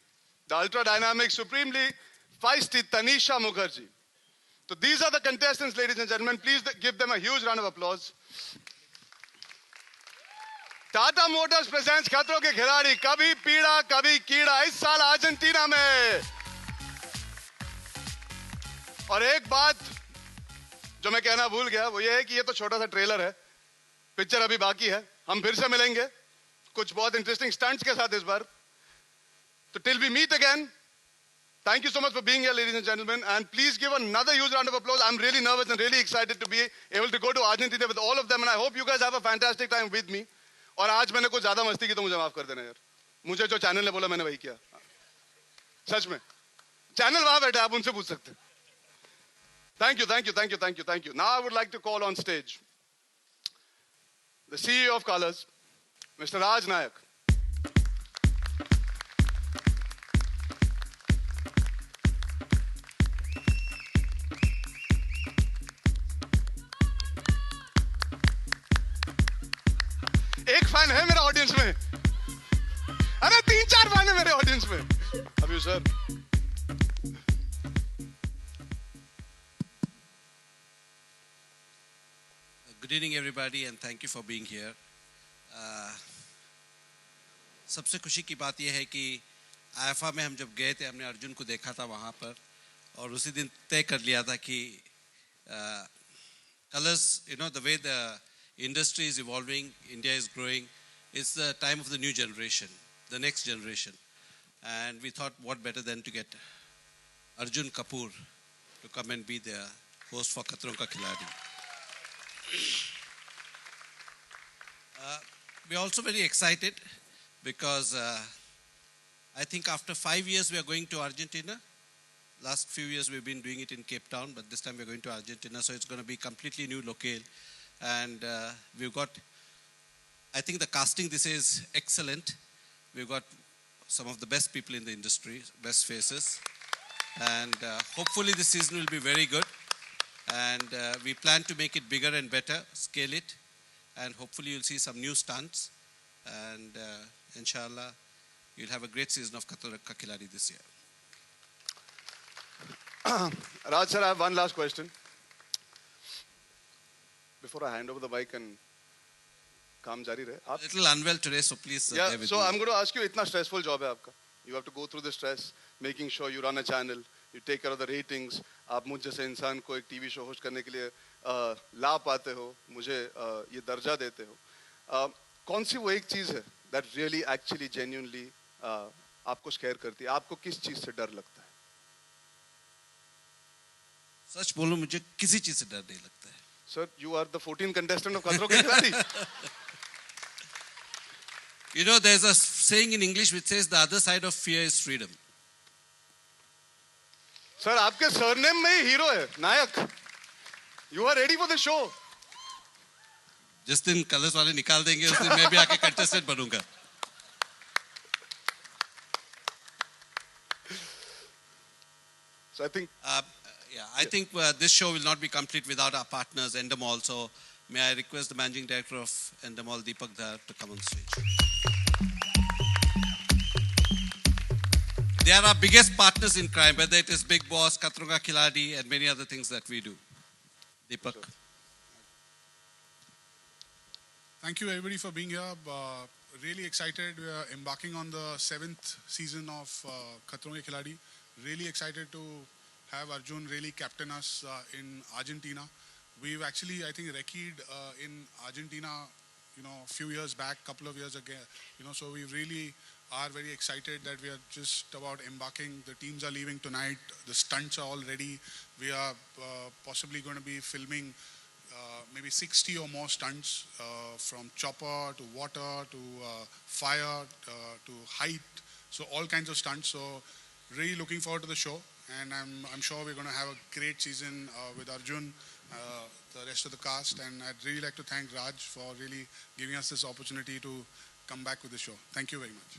the ultra dynamic supremely feisty Tanisha Mukherjee. So these are the contestants, ladies and gentlemen. Please give them a huge round of applause. Tata Motors presents खतरों के खिलाड़ी, कभी पीड़ा कभी कीड़ा, इस साल अर्जेंटीना में। और एक बात जो मैं कहना भूल गया वो ये है कि ये तो छोटा सा ट्रेलर है, पिक्चर अभी बाकी है। हम फिर से मिलेंगे कुछ बहुत इंटरेस्टिंग स्टंट्स के साथ इस बार। तो till we meet again, thank you so much for being here, ladies and gentlemen, and please give another huge round of applause. I'm really nervous and really excited to be able to go to Argentina with all of them, and I hope you guys have a fantastic time with me. और आज मैंने कुछ ज्यादा मस्ती की तो मुझे माफ कर देना यार, मुझे जो चैनल ने बोला मैंने वही किया। सच में चैनल वहां बैठे, आप उनसे पूछ सकते। Thank you. Now I would like to call on stage the CEO of Colors, Mr. Raj Nayak. एक फैन है मेरा ऑडियंस में, अरे 3-4 फैन है मेरे ऑडियंस में। अभी sir,
Good evening everybody and thank you for being here. सबसे खुशी की बात यह है कि आईफा में हम जब गए थे हमने अर्जुन को देखा था वहाँ पर, और उसी दिन तय कर लिया था कि colours, you know, the way the industry is evolving, India is growing, it's the time of the new generation, the next generation, and we thought what better than to get Arjun Kapoor to come and be the host for Khatron Ka Khiladi. We're also very excited because I think after 5 years we are going to Argentina. Last few years we've been doing it in Cape Town, but this time we're going to Argentina, so it's going to be completely new locale. And we've got, I think the casting this is excellent. We've got some of the best people in the industry, best faces. And hopefully this season will be very good. And we plan to make it bigger and better, scale it. And hopefully you'll see some new stunts. And inshallah, you'll have a great season of Khatron Ka Khiladi this year.
Raj sir, I have one last question before I hand over the mic and काम जारी रहे।
A little unwell today, so please
Yeah,
bear with
so
me.
I'm going to ask you, इतना stressful job है आपका, you have to go through the stress, making sure you run a channel, you take care of the ratings, आप मुझ जैसे इंसान को एक TV show host करने के लिए ला पाते हो, मुझे ये दर्जा देते हो, कौन सी वो एक चीज़ है that really actually genuinely आपको स्केयर करती है, आपको किस चीज़ से डर लगता है?
सच बोलूं मुझे किसी चीज से डर नहीं लगता है.
Sir, you are the 14th contestant of Khatron Ke Khiladi.
You know, there's a saying in English which says the other side of fear is freedom.
Sir, आपके सरनेम में ही हीरो है, नायक. You are ready for the show.
जिस दिन colours वाले निकाल देंगे उस दिन मैं भी आके कंटेस्टेंट बनूंगा.
So I think
I think this show will not be complete without our partners, Endemol. So may I request the managing director of Endemol, Deepak Dhar, to come on stage. They are our biggest partners in crime, whether it is Big Boss, Khatron Ka Khiladi, and many other things that we do. Deepak.
Sure.
Thank you everybody for being here. Really excited. We are embarking on the 7th season of Khatron Ke Khiladi. Really excited to have Arjun really captain us in Argentina. We've actually, I think, recceed in Argentina, a few years back, couple of years ago. So we really are very excited that we are just about embarking. The teams are leaving tonight. The stunts are all ready. We are possibly going to be filming maybe 60 or more stunts from chopper to water to fire to height. So all kinds of stunts. So really looking forward to the show, and I'm sure we're going to have a great season with Arjun, the rest of the cast, and I'd really like to thank Raj for really giving us this opportunity to come back with the show. Thank you very much.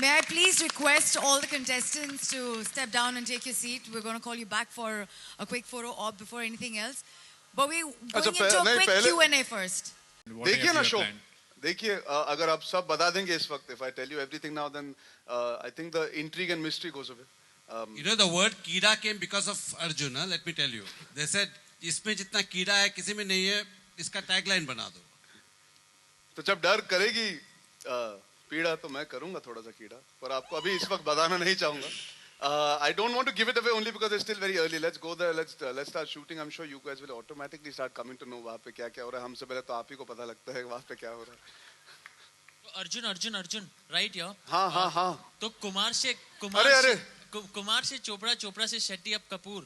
May I please request all the contestants to step down and take your seat. We're going to call you back for a quick photo op before anything else. But we're going into a quick Q&A first.
देखिए ना show. देखिए अगर आप सब बता देंगे इस वक्त, if I tell you everything now, then I think the intrigue and mystery goes away.
You know, the word कीड़ा came because of Arjun. Let me tell you. They said इसमें जितना कीड़ा है किसी में नहीं है, इसका टैगलाइन बना दो.
तो जब डर करेगी पीड़ा तो मैं करूंगा थोड़ा सा कीड़ा, पर आपको अभी इस वक्त बताना नहीं चाहूंगा. I don't want to give it away only because it's still very early. Let's go there. Let's start shooting. I'm sure you guys will automatically start coming to know वहाँ पे क्या क्या हो रहा है. हमसे पहले तो आप ही को पता लगता है वहाँ पे क्या हो रहा है.
Arjun right here.
हाँ.
तो कुमार से चोपड़ा से शेट्टी अब Kapoor.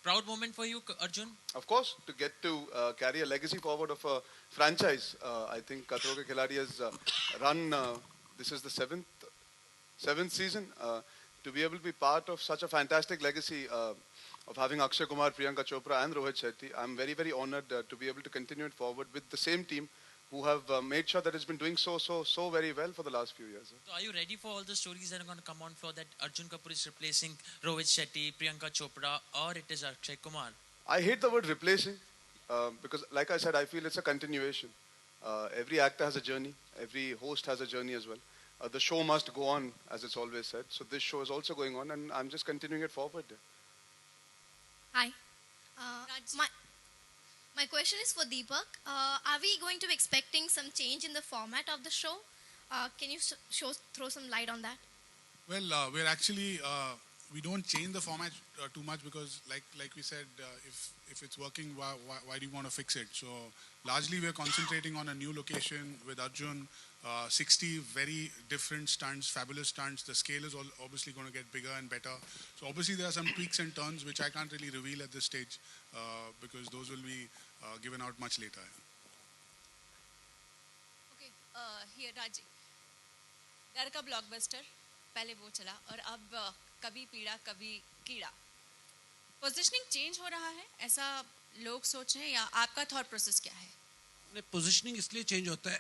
Proud moment for you, Arjun?
Of course, to get to carry a legacy forward of a franchise. I think Khatron Ke Khiladi has run. This is the seventh season. To be able to be part of such a fantastic legacy of having Akshay Kumar, Priyanka Chopra and Rohit Shetty, I'm very, very honored to be able to continue it forward with the same team who have made sure that it's been doing so very well for the last few years.
So are you ready for all the stories that are going to come on floor, that Arjun Kapoor is replacing Rohit Shetty, Priyanka Chopra, or it is Akshay Kumar?
I hate the word replacing because, like I said, I feel it's a continuation. Every actor has a journey. Every host has a journey as well. The show must go on, as it's always said. So this show is also going on, and I'm just continuing it forward.
Hi. My question is for Deepak. Are we going to be expecting some change in the format of the show? Can you throw some light on that?
Well, we're actually we don't change the format too much because, like we said, if it's working, why do you want to fix it? So largely we're concentrating on a new location with Arjun. 60 very different stunts, fabulous stunts. The scale is obviously going to get bigger and better. So obviously there are some tweaks and turns which I can't really reveal at this stage because those will be given out much later.
Okay, here Raji. डर का blockbuster पहले वो चला और अब कभी पीड़ा कभी कीड़ा. पोजीशनिंग चेंज हो रहा है ऐसा लोग सोच रहे हैं या आपका थॉट प्रोसेस क्या है?
पोजीशनिंग इसलिए चेंज होता है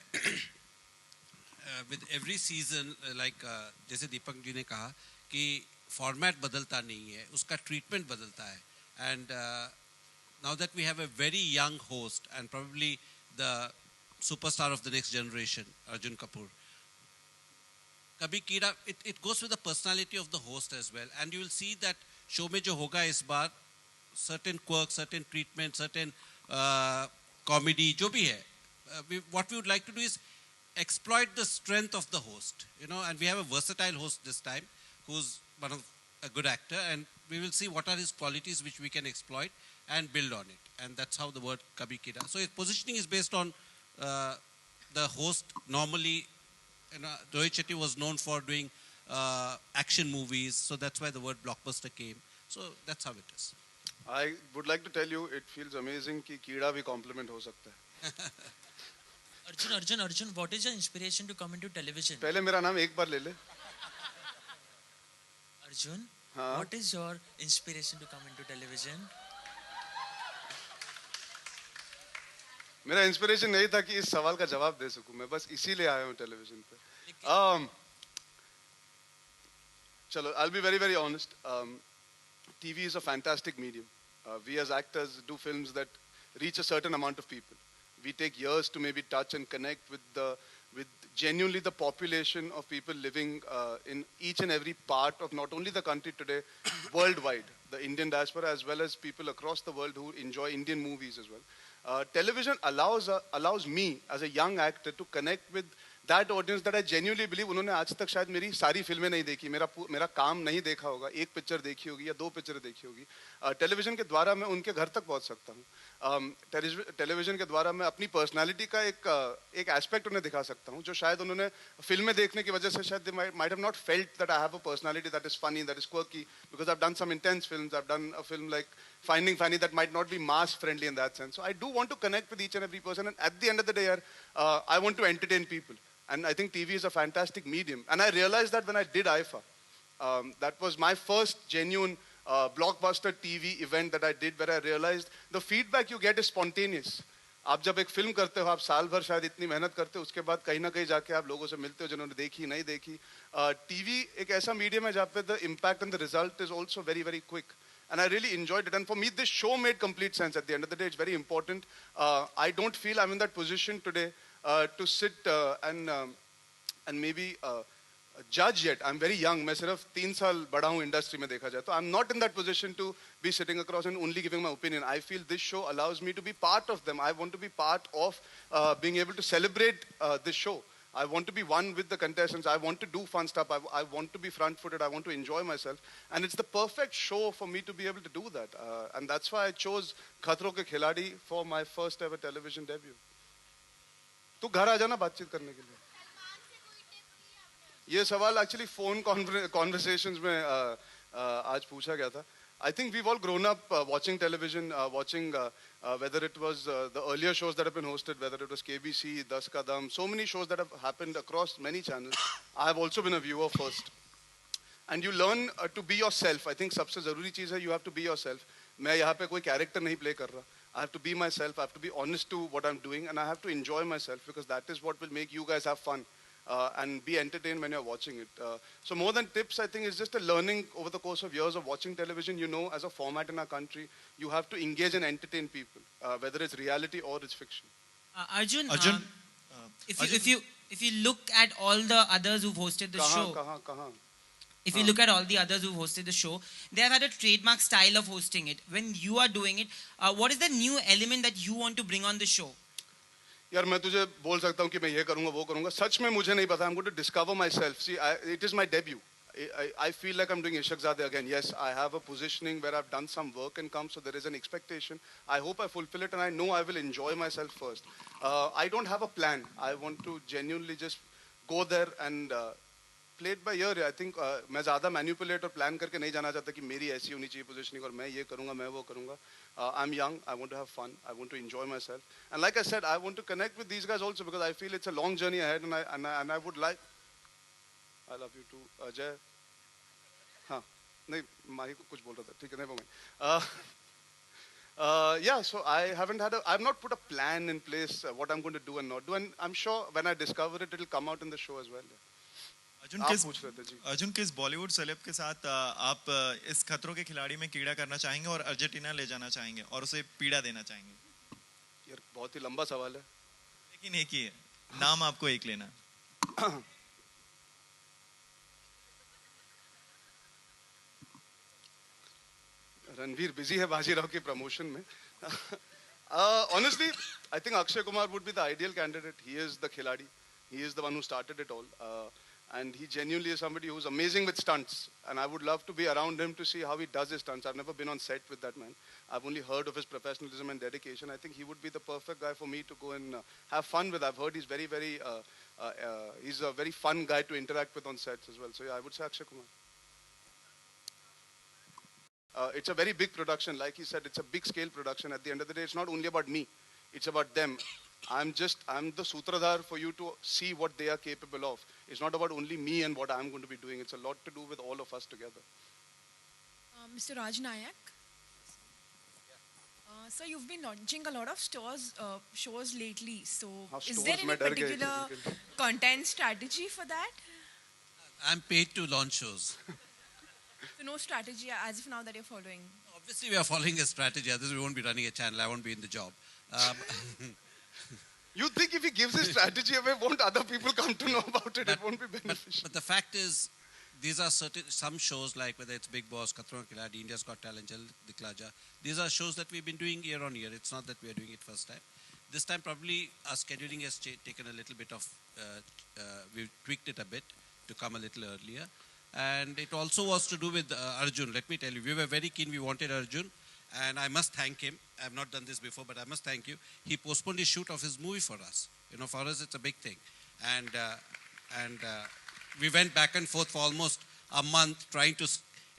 with every season, like जैसे दीपक जी ने कहा कि फॉर्मेट बदलता नहीं है, उसका ट्रीटमेंट बदलता है. And now that we have a very young host and probably the superstar of the next generation, Arjun Kapoor, Kabhi कीड़ा, it goes with the personality of the host as well. And you will see that show में जो होगा इस बार, certain quirks, certain treatment, certain comedy, जो भी है, what we would like to do is exploit the strength of the host, and we have a versatile host this time who's a good actor, and we will see what are his qualities which we can exploit and build on it. And that's how the word Kabhi कीड़ा. So his positioning is based on the host. Normally, Rohit Shetty was known for doing action movies, so that's why the word blockbuster came. So that's how it is.
I would like to tell you, it feels amazing कि कीड़ा भी compliment हो सकता है.
Arjun, what is your inspiration to come into television?
पहले मेरा नाम एक बार ले ले.
Arjun,
हाँ.
what is your inspiration to come into television?
मेरा इंस्पिरेशन नहीं था कि इस सवाल का जवाब दे सकूं. मैं बस इसीलिए आया हूं टेलीविजन पे. चलो, I'll be very, very honest. TV is a fantastic medium. We as actors do films that reach a certain amount of people. We take years to maybe touch and connect with genuinely the population of people living in each and every part of not only the country today, worldwide, the Indian diaspora, as well as people across the world who enjoy Indian movies as well. Television allows me as a young actor to connect with that audience that I genuinely believe उन्होंने आज तक शायद मेरी सारी फिल्में नहीं देखी, मेरा काम नहीं देखा होगा, एक पिक्चर देखी होगी या 2 पिक्चर देखी होगी. टेलीविजन के द्वारा मैं उनके घर तक पहुंच सकता हूं. टेलीविजन के द्वारा मैं अपनी पर्सनालिटी का एक एस्पेक्ट उन्हें दिखा सकता हूं जो शायद उन्होंने फिल्में देखने की वजह से शायद they might have not felt that I have a personality that is funny, that is quirky, because I've done some intense films. I've done a film like Finding Fanny that might not be mass friendly in that sense. So I do want to connect with each and every person, and at the end of the day, I want to entertain people. And I think TV is a fantastic medium. And I realized that when I did IFA. That was my first genuine blockbuster TV event that I did, where I realized the feedback you get is spontaneous. आप जब एक film करते हो, आप साल भर शायद इतनी मेहनत करते हो, उसके बाद कहीं ना कहीं जाके आप लोगों से मिलते हो जिन्होंने देखी नहीं देखी. टीवी एक ऐसा मीडियम है जहाँ पे the impact and the result is also very, very quick. And I really enjoyed it. And for me, this show made complete sense. At the end of the day, it's very important. I don't feel I'm in that position today to sit and maybe judge yet. I'm very young. मैं सिर्फ 3 साल बड़ा हूँ industry में देखा जाए तो I'm not in that position to be sitting across and only giving my opinion. I feel this show allows me to be part of them. I want to be part of being able to celebrate this show. I want to be one with the contestants. I want to do fun stuff. I want to be front-footed. I want to enjoy myself. And it's the perfect show for me to be able to do that. And that's why I chose Khatron Ke Khiladi for my first ever television debut. तू घर आ जाना बातचीत करने के लिए. ये सवाल actually phone conversations में आज पूछा गया था. I think we've all grown up watching television, watching whether it was the earlier shows that have been hosted, whether it was KBC, Das Kadam, so many shows that have happened across many channels. I have also been a viewer first. And you learn to be yourself. I think सबसे ज़रूरी चीज़ है you have to be yourself. मैं यहाँ पे कोई character नहीं play कर रहा. I have to be myself. I have to be honest to what I'm doing, and I have to enjoy myself because that is what will make you guys have fun. And be entertained when you're watching it. So more than tips, I think it's just a learning over the course of years of watching television. You know, as a format in our country, you have to engage and entertain people, whether it's reality or it's fiction.
Arjun, if you look at all the others who've hosted the show, if you look at all the others who've hosted the show, they have had a trademark style of hosting it. When you are doing it, what is the new element that you want to bring on the show?
यार मैं तुझे बोल सकता हूँ कि मैं ये करूँगा वो करूँगा. सच में मुझे नहीं पता. I'm going to discover myself. See, it is my debut. I feel like I'm doing Ishaq Zadeh again. Yes, I have a positioning where I've done some work and come, so there is an expectation. I hope I fulfill it, and I know I will enjoy myself first. I don't have a plan. I want to genuinely just go there and play it by ear. I think मैं ज़्यादा manipulate और plan करके नहीं जाना चाहता कि मेरी ऐसी होनी चाहिए positioning और मैं ये करूँगा मैं वो करूँगा. I'm young. I want to have fun. I want to enjoy myself. And like I said, I want to connect with these guys also because I feel it's a long journey ahead, and I would like. I love you too, Ajay. हाँ, नहीं माही को कुछ बोल रहा था. ठीक है, never mind. Yeah, so I've not put a plan in place what I'm going to do and not do, and I'm sure when I discover it, it'll come out in the show as well.
Arjun किस Bollywood celeb के साथ आप इस खतरों के खिलाड़ी में कीड़ा करना चाहेंगे और अर्जेंटीना ले जाना चाहेंगे और उसे पीड़ा देना चाहेंगे?
यार बहुत ही लंबा सवाल है.
लेकिन एक ही है, नाम आपको एक लेना.
रणवीर बिजी है बाजीराव के प्रमोशन में. Honestly, I think Akshay Kumar would be the ideal candidate. He is the khiladi. He is the one who started it all. And he genuinely is somebody who's amazing with stunts. And I would love to be around him to see how he does his stunts. I've never been on set with that man. I've only heard of his professionalism and dedication. I think he would be the perfect guy for me to go and have fun with. I've heard he's he's a very fun guy to interact with on sets as well. So yeah, I would say Akshay Kumar. It's a very big production. Like he said, it's a big scale production. At the end of the day, it's not only about me. It's about them. I'm the sutradhar for you to see what they are capable of. It's not about only me and what I'm going to be doing. It's a lot to do with all of us together.
Mr. Raj Nayak. So you've been launching a lot of shows lately. So is there any particular content strategy for that?
I'm paid to launch shows.
So no strategy as of now that you're following?
Obviously, we are following a strategy. Otherwise, we won't be running a channel. I won't be in the job.
You think if he gives his strategy away, won't other people come to know about it? It won't be beneficial.
But the fact is, these are some shows like whether it's Big Boss, Khatron Ke Khiladi, India's Got Talent, Jal Dikhla Ja. These are shows that we've been doing year on year. It's not that we are doing it first time. This time probably our scheduling has taken a little bit of, we've tweaked it a bit to come a little earlier. And it also was to do with Arjun. Let me tell you, we were very keen. We wanted Arjun. And I must thank him. I have not done this before, but I must thank you. He postponed his shoot of his movie for us. You know, for us, it's a big thing. And we went back and forth for almost a month trying to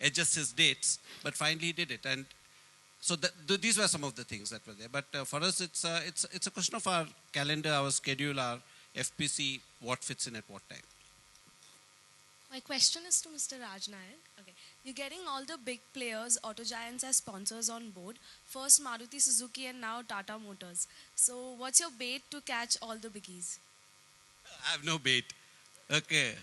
adjust his dates, but finally he did it. And so these were some of the things that were there. But for us, it's a question of our calendar, our schedule, our FPC, what fits in at what time.
My question is to Mr. Raj Nayak. Okay. You're getting all the big players, auto giants as sponsors on board. First Maruti Suzuki and now Tata Motors. So what's your bait to catch all the biggies?
I have no bait. Okay.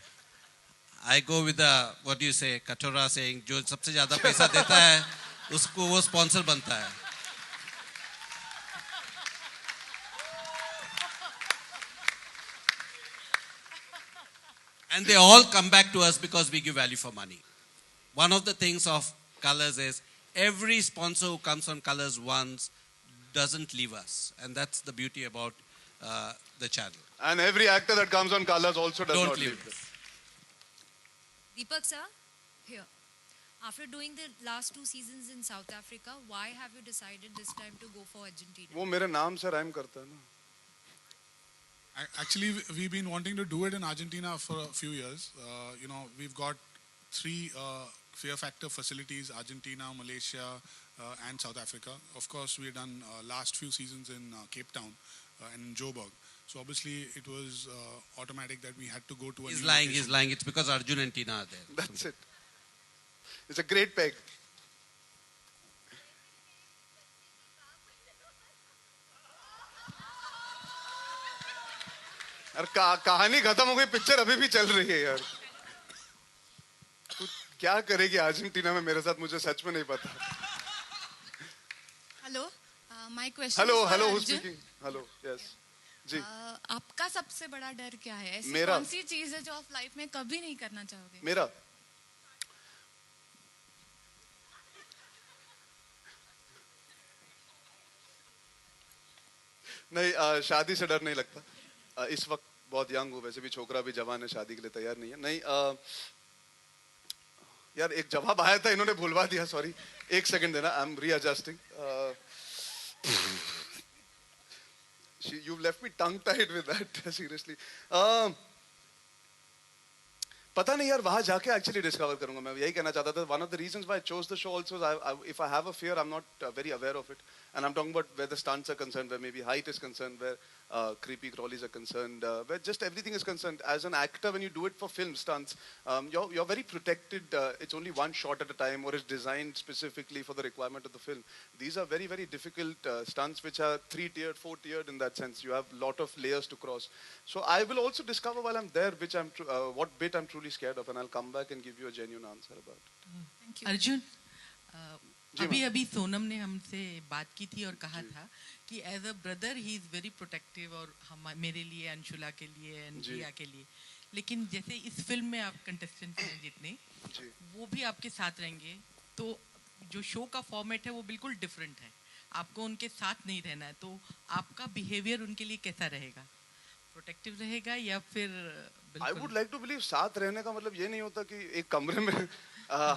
I go with the, what do you say, Katora saying, जो सबसे ज़्यादा पैसा देता है, उसको वो sponsor बनता है. And they all come back to us because we give value for money. One of the things of Colors is every sponsor who comes on Colors once doesn't leave us. And that's the beauty about the channel.
And every actor that comes on Colors also does not leave us.
Deepak sir, here. After doing the last 2 seasons in South Africa, why have you decided this time to go for Argentina?
वो मेरे नाम से rhyme करता है ना.
Actually, we've been wanting to do it in Argentina for a few years. You know, we've got 3 Fear Factor facilities: Argentina, Malaysia, and South Africa. Of course, we've done last few seasons in Cape Town and in Joburg. So obviously, it was automatic that we had to go to a
He's lying, he's lying. It's because Arjun and Tina are there.
That's it. It's a great peg. यार कहानी खत्म हो गई, picture अभी भी चल रही है यार. तू क्या करेगी अर्जेंटीना में मेरे साथ, मुझे सच में नहीं पता.
Hello, my question.
Hello who speaking? Hello, yes जी.
आपका सबसे बड़ा डर क्या है? ऐसी कौन सी चीज है जो आप लाइफ में कभी नहीं करना चाहोगे?
मेरा नहीं, शादी से डर नहीं लगता. इस वक्त बहुत यंग हूँ, वैसे भी छोकरा भी जवान है, शादी के लिए तैयार नहीं है. नहीं यार, एक जवाब आया था, इन्होंने भूलवा दिया, सॉरी. एक सेकंड देना, I am readjusting. You've left me tongue tied with that, seriously. पता नहीं यार, वहां जाके एक्चुअली डिस्कवर करूंगा. मैं यही कहना चाहता था. One of the reasons why I chose the show also is if I have a fear, I'm not very aware of it. And I'm talking about where the stunts are concerned, where maybe height is concerned, where creepy crawlies are concerned, where just everything is concerned. As an actor, when you do it for film stunts, you're very protected. It's only one shot at a time, or it's designed specifically for the requirement of the film. These are very, very difficult stunts, which are 3-tiered, 4-tiered in that sense. You have a lot of layers to cross. So I will also discover while I'm there which what bit I'm truly scared of, and I'll come back and give you a genuine answer about it.
Thank you.
Arjun, अभी सोनम ने हमसे बात की थी और कहा था कि as a brother he is very protective, और हम मेरे लिए, अंशुला के लिए, एंड्रिया के लिए. लेकिन जैसे इस फिल्म में आप कंटेस्टेंट हैं जितने, वो भी आपके साथ रहेंगे, तो जो शो का फॉर्मेट है वो बिल्कुल डिफरेंट है. आपको उनके साथ नहीं रहना है, तो आपका बिहेवियर उनके लिए कैसा रहेगा? प्रोटेक्टिव रहेगा या फिर?
I would like to believe साथ रहने का मतलब ये नहीं होता कि एक कमरे में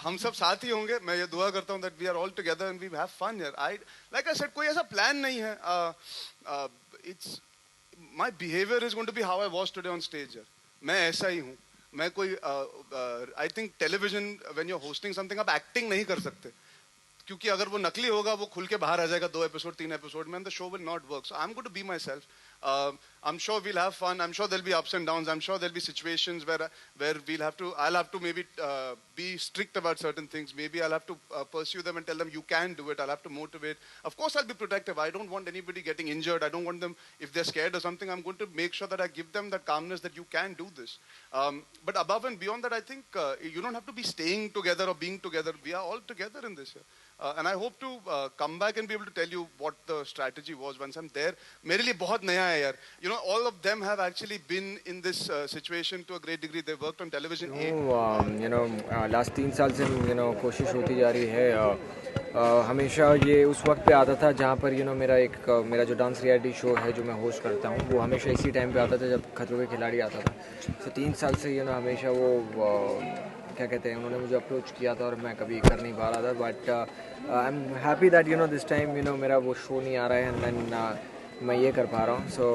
हम सब साथ ही होंगे. मैं ये दुआ करता हूँ that we are all together and we have fun here. Like I said, कोई ऐसा प्लान नहीं है. It's my behavior is going to be how I was today on stage. यार, मैं ऐसा ही हूँ. मैं कोई I think television, when you're hosting something, आप acting नहीं कर सकते. क्योंकि अगर वो नकली होगा वो खुल के बाहर आ जाएगा 2 एपिसोड 3 एपिसोड में, and the show will not work. So I am going to be myself. I'm sure we'll have fun. I'm sure there'll be ups and downs. I'm sure there'll be situations where I'll have to maybe be strict about certain things. Maybe I'll have to pursue them and tell them you can do it. I'll have to motivate. Of course, I'll be protective. I don't want anybody getting injured. I don't want them, if they're scared or something, I'm going to make sure that I give them that calmness that you can do this. But above and beyond that, I think you don't have to be staying together or being together. We are all together in this. And I hope to come back and be able to tell you what the strategy was once I'm there. मेरे लिए बहुत नया है यार. You know, all of them have actually been in this situation to a great degree. They worked on television.
Last 3 साल से कोशिश होती जा रही है. हमेशा ये उस वक्त पे आता था जहाँ पर मेरा जो डांस रियलिटी शो है जो मैं होस्ट करता हूँ वो हमेशा इसी टाइम पे आता था जब खतरों के खिलाड़ी आता था. तो 3 साल से हमेशा वो क्या कहते हैं उन्होंने मुझे अप्रोच किया था और मैं कभी कर नहीं पा रहा था. But I am happy that this time मेरा वो शो नहीं आ रहा है एंड देन मैं ये कर पा रहा हूँ. So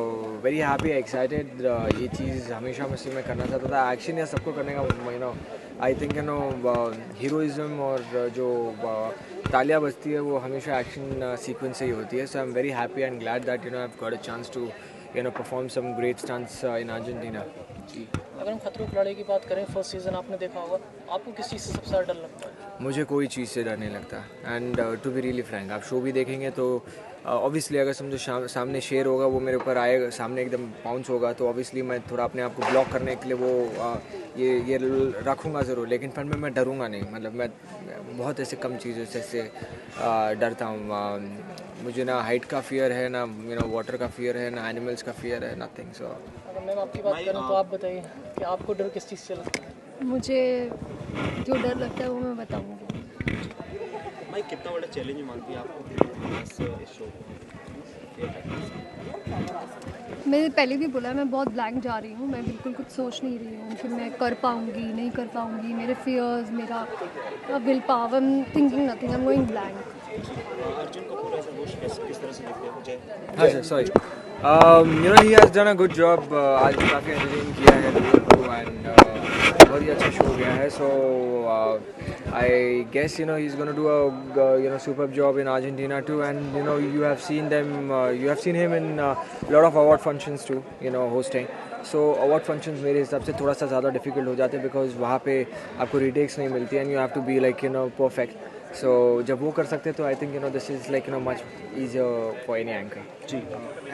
very happy excited. ये चीज़ हमेशा मैं करना चाहता था. एक्शन या सबको करने का आई थिंक हीरोइज़म और जो तालियां बजती है वो हमेशा एक्शन सीक्वेंस से ही होती है. So I am very happy and glad that I have got a chance to perform some great stunts in Argentina.
अगर हम खतरों के खिलाड़ी की बात करें, फर्स्ट सीज़न आपने देखा होगा, आपको किस चीज़ से सबसे ज़्यादा डर लगता है?
मुझे कोई चीज़ से डर नहीं लगता. And to be really frank, आप शो भी देखेंगे तो ऑब्वियसली अगर समझो सामने शेर होगा वो मेरे ऊपर आएगा, सामने एकदम बाउंस होगा तो ऑब्वियसली मैं थोड़ा अपने आप को ब्लॉक करने के लिए वो ये रखूँगा ज़रूर. लेकिन फिर मैं डरूँगा नहीं. मतलब मैं बहुत ऐसे कम चीज़ों से डरता हूँ. मुझे ना हाइट का फियर है, ना वाटर का फियर है, ना एनिमल्स का फियर है, नथिंग. सो
अगर मैं आपकी बात करूँ तो आप बताइए कि आपको डर किस चीज़ से लगता है?
मुझे जो डर लगता है वो मैं बताऊँगी.
भाई कितना बड़ा चैलेंज मानती है आपको इस शो को?
मैंने पहले भी बोला मैं बहुत ब्लैंक जा रही हूँ. मैं बिल्कुल कुछ सोच नहीं रही हूँ कि मैं कर पाऊँगी नहीं कर पाऊँगी. मेरे फियर्स, मेरा will power, I am thinking nothing. I am going blank.
Arjun Kapoor ऐसा होस्ट किस तरह से देखते हैं मुझे?
हाँ sir, sorry. He has done a good job. आज काफ़ी एंटरटेन किया है एंड बहुत ही अच्छा शो गया है. सो I guess he's going to do a superb job in Argentina too, and you have seen him in a lot of award functions too, hosting. So award functions मेरे हिसाब से थोड़ा सा ज़्यादा difficult हो जाते हैं because वहाँ पे आपको retakes नहीं मिलती and you have to be like perfect. So जब वो कर सकते तो I think this is like much easier for any anchor.
जी.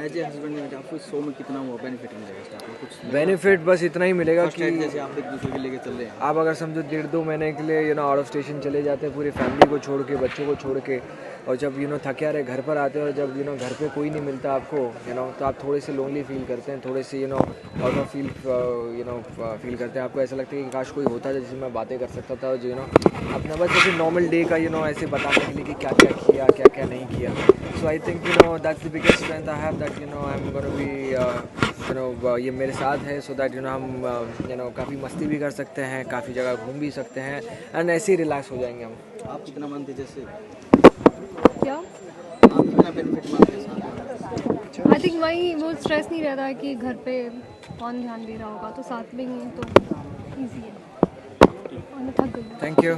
एज ए हस्बैंड में आपको इस शो में कितना वो बेनिफिट मिलेगा? कुछ
बेनिफिट बस इतना ही मिलेगा कि
जैसे आप एक दूसरे के लेके चल रहे हैं,
आप अगर समझो 1.5-2 महीने के लिए आउट ऑफ स्टेशन चले जाते हैं पूरी फैमिली को छोड़ के, बच्चों को छोड़ के, और जब थके हारे घर पर आते हैं और जब घर पे कोई नहीं मिलता आपको तो आप थोड़े से लोनली फील करते हैं, थोड़े से आउट ऑफ फील करते हैं. आपको ऐसा लगता है कि काश कोई होता जिससे मैं बातें कर सकता था जो अपना बस जैसे नॉर्मल डे का ऐसे बताने के लिए कि क्या क्या किया क्या क्या नहीं किया. So I think that's the biggest strength I have, that I am gonna be ये मेरे साथ है, सो दैट हम काफ़ी मस्ती भी कर सकते हैं, काफ़ी जगह घूम भी सकते हैं एंड ऐसे ही रिलैक्स हो जाएंगे हम.
आप कितना मानते जैसे
क्या
आप कितना बेनिफिट मानते हैं?
आई थिंक वही वो स्ट्रेस नहीं रहता है कि घर पे कौन ध्यान दे रहा होगा, तो साथ में ही तो ईजी है. और मैं थक गई.
Thank you.